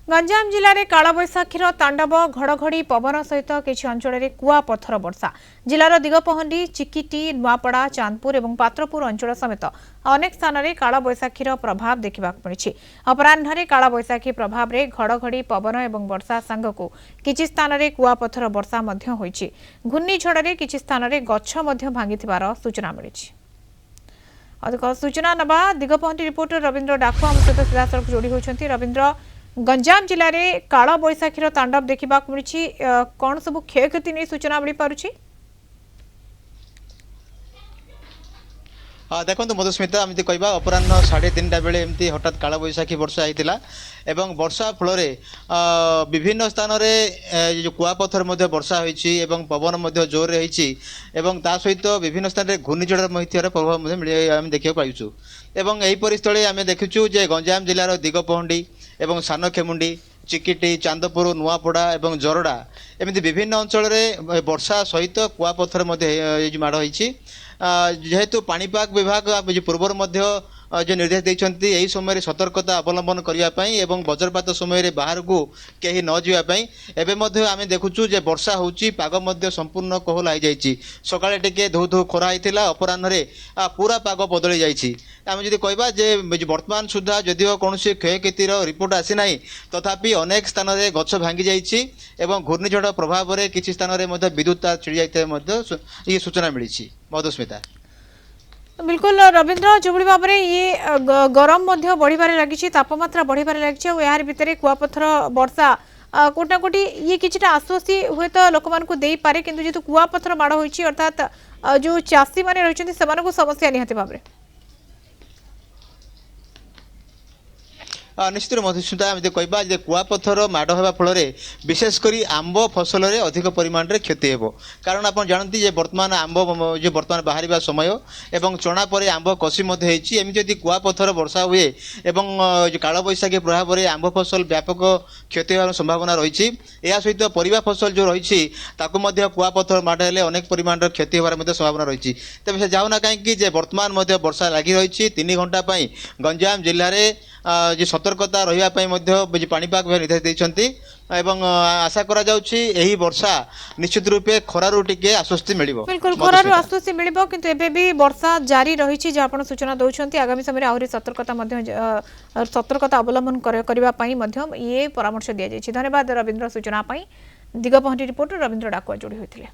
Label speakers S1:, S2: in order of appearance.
S1: गंजाम जिले में कालबैशाखीर तांडव घड़घड़ी पवन सहित किसी अंचल कुआपथर वर्षा जिलार दिगपहंडी चिकिटी नुआपड़ा चांदपुर और पात्रपुर अंचल समेत अनेक स्थान में कालबैशाखीर प्रभाव देखा मिली। अपराह्न कालबैशाखी प्रभाव में घड़घड़ी पवन और वर्षा सांगक किसी स्थान में कुआपथर वर्षा घूर्णिझड़ में किसी स्थान में गछ भांगी सूचना मिली। अधिक सूचना नवा दिगपहंडी रिपोर्टर रविंद्र डाकु आम सहित सीधासख जोड़ी होती। रविंद्र, गंजाम जिले में काल बैशाखीर तांडव देखा मिली, कौन सब क्षयक्षति नहीं सूचना मिल पारुछि?
S2: देखो मधुस्मिता आमती कहवा अपराह्न 3:30 बेले एमती हठात काल बैशाखी वर्षा होता एवं वर्षा फल विभिन्न स्थान में जो कुआपथर वर्षा होती पवन जोर रही सहित विभिन्न स्थान में घूर्णिझड़ प्रभाव आम देखा पाइचु। यहीपरि स्थले आम देखुचु जे गंजाम जिलार दिगपहंडी एवं सान खेमुंडी चिकिटी चांदपुर नुआपड़ा और जरड़ा एमती विभिन्न अंचल में वर्षा सहित कुआपथर माड़ होती। जेहेतु पाणीपाग विभाग पूर्वर जो निर्देश देते यही समय सतर्कता अवलंबन करने और वज्रपात समय बाहर को कहीं न जावाई एवं आम देखुचु जे वर्षा होची पाग संपूर्ण कोहला हो जाए। सकाळे टिके धो धो खरा होता अपराह्न पूरा पाग बदली जाइए। आम जदि कहबा जे वर्तमान सुधा जदिव कौन क्षयक्षतिर रिपोर्ट आसीना तथापि अनेक स्थान में गछ भांगी जाइए घूर्णिझड़ प्रभाव में किसी स्थान में विद्युत तार छिड़ी जाता ये सूचना मिली। मधुस्मिता
S1: बिल्कुल रविंद्र, जो भाव में ये गरम बढ़िबार लगी, तापमात्रा बढ़िबार लगी और यार भितर कुआपथर वर्षा कोटा कोटी ये किछटा आश्वस्ति हुए तो लोक मानकु देई पारे, किंतु जेतु कुआपथर माड़ होइछि अर्थात जो चाषी माने रहिछन्ति सेमानकु समस्या निहाती भाव में।
S2: निश्चित मधुस्मिता आम कहवा कुआपथर माड़ होगा फल विशेषकर आंब फसल में अधिक परिमाण में क्षति हो, कारण आप जानते जे वर्तमान आंब जो वर्तमान बाहर समय एवं चना पर आंब कषि एमती जदि कुआपथर वर्षा हुए काल बैशाखी प्रभाव में आंब फसल व्यापक क्षति होवार संभावना रही। या सहित परिवा फसल जो रही कुआपथर माड़ हेले अनेक परिमाण क्षति होवार संभावना रही। तेज से जाऊना कहीं वर्तमान वर्षा लगी रही 3 घंटा गंजाम जिले में जो सतर्कता रही पाणीपाग निर्देश देते आशा करा जाउछि एही वर्षा निश्चित रूपे खरारु टिके आश्वस्ति मिलिबो।
S1: बिल्कुल खरारु आश्वस्ति मिलिबो, किंतु एबे भी वर्षा जारी रही जे आपण सूचना दउछन्ती आगामी समय आहुरी सतर्कता अवलंबन करबा पई ये परामर्श दिया जायछि। धन्यवाद रविंद्र, सूचना पई। दिगपहंडी रिपोर्टर रविंद्र डाकुआ जोड़ी होइथिले।